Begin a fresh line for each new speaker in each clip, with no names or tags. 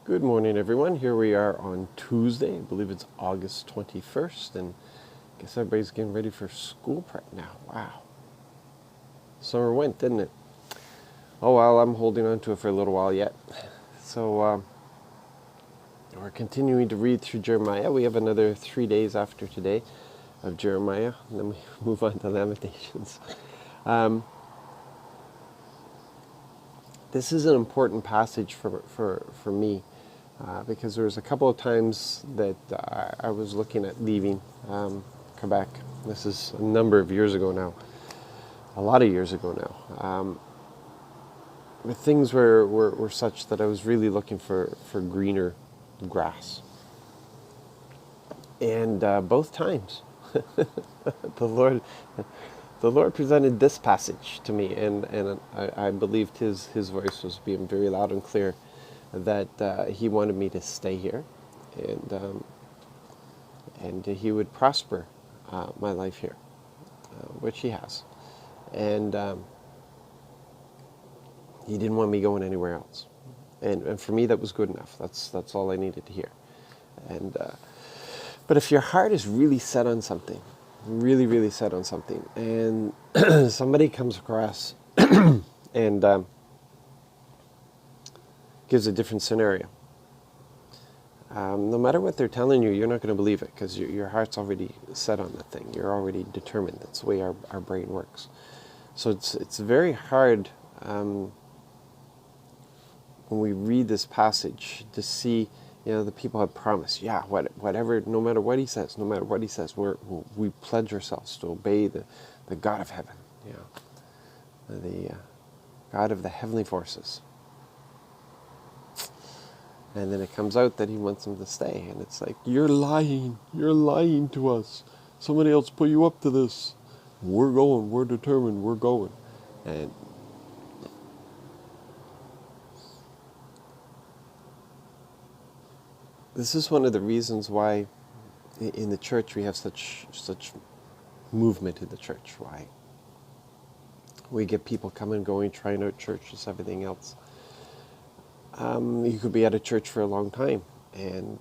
Good morning, everyone. Here we are on Tuesday. I believe it's August 21st, and I guess everybody's getting ready for school prep now. Wow. Summer went, didn't it? Oh, well, I'm holding on to it for a little while yet. So, we're continuing to read through Jeremiah. We have another 3 days after today of Jeremiah, and then we move on to Lamentations. This is an important passage for me. Because there was a couple of times that I was looking at leaving Quebec. This is a number of years ago now, a lot of years ago now. But things were such that I was really looking for greener grass. And both times, the Lord presented this passage to me, and I believed His voice was being very loud and clear, that He wanted me to stay here, and He would prosper my life here, which He has, and He didn't want me going anywhere else, and for me that was good enough. That's all I needed to hear. And but if your heart is really set on something, really set on something, and somebody comes across and gives a different scenario. No matter what they're telling you, you're not going to believe it because your heart's already set on that thing. You're already determined. That's the way our brain works. So it's very hard when we read this passage to see, the people have promised. Yeah, whatever, no matter what He says, we pledge ourselves to obey the God of heaven, the God of the heavenly forces. And then it comes out that He wants them to stay. And it's like, you're lying to us. Somebody else put you up to this. We're going, we're determined, we're going. And this is one of the reasons why in the church we have such movement in the church. Why we get people coming and going, trying out churches, everything else. You could be at a church for a long time, and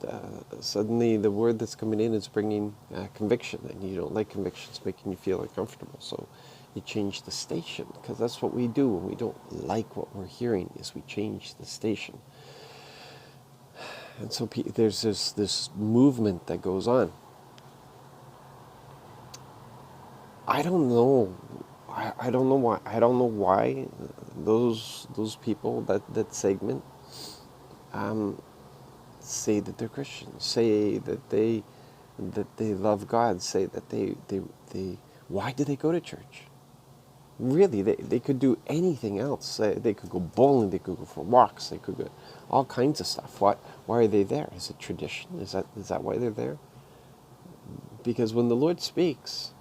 suddenly the word that's coming in is bringing conviction, and you don't like convictions making you feel uncomfortable, so you change the station, because that's what we do when we don't like what we're hearing, is we change the station. And so there's this movement that goes on. I don't know why those people, that segment, say that they're Christians, say that they love God, say that they why do they go to church? Really, they could do anything else. They could go bowling, they could go for walks, they could go all kinds of stuff. Why are they there? Is it tradition? Is that why they're there? Because when the Lord speaks,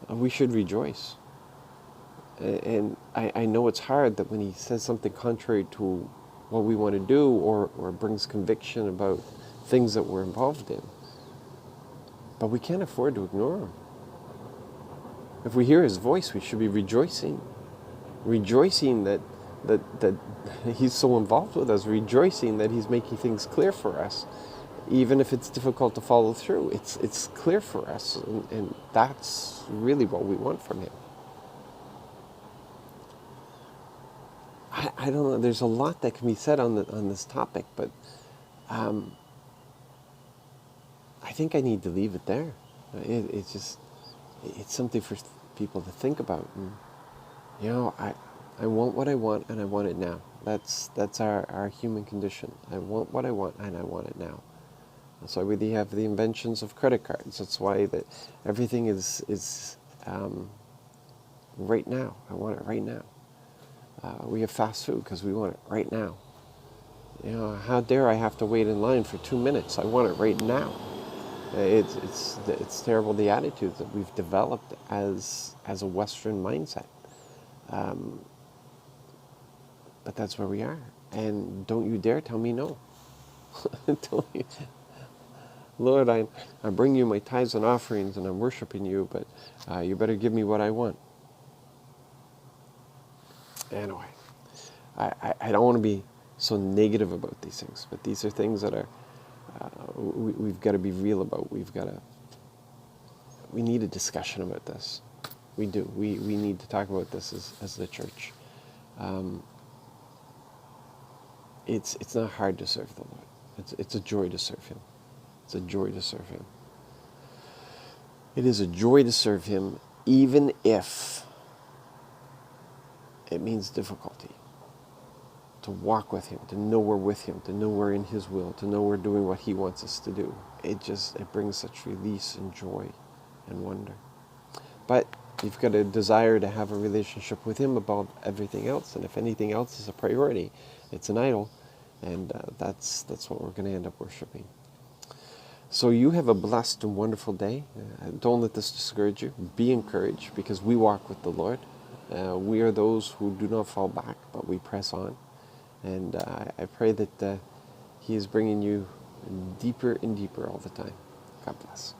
we should rejoice. And I know it's hard that when He says something contrary to what we want to do, or brings conviction about things that we're involved in. But we can't afford to ignore Him. If we hear His voice, we should be rejoicing. Rejoicing that He's so involved with us. Rejoicing that He's making things clear for us. Even if it's difficult to follow through, it's clear for us. And that's really what we want from Him. I don't know. There's a lot that can be said on this topic, but I think I need to leave it there. It's something for people to think about. And, I want what I want, and I want it now. That's our human condition. I want what I want, and I want it now. That's why we have the inventions of credit cards. That's why that everything is right now. I want it right now. We have fast food because we want it right now. How dare I have to wait in line for 2 minutes? I want it right now. It's terrible, the attitude that we've developed as a Western mindset. But that's where we are. And don't you dare tell me no. Lord, I bring you my tithes and offerings, and I'm worshiping you, but you better give me what I want. Anyway, I don't want to be so negative about these things. But these are things that are we've got to be real about. We need a discussion about this. We do. We need to talk about this as the church. It's not hard to serve the Lord. It's a joy to serve Him. It's a joy to serve Him. It is a joy to serve Him, even if it means difficulty. To walk with Him, to know we're with Him, to know we're in His will, to know we're doing what He wants us to do. It brings such release and joy and wonder. But you've got a desire to have a relationship with Him above everything else, and if anything else is a priority, it's an idol, and that's what we're going to end up worshiping. So you have a blessed and wonderful day. Don't let this discourage you. Be encouraged, because we walk with the Lord. We are those who do not fall back, but we press on. And I pray that He is bringing you deeper and deeper all the time. God bless.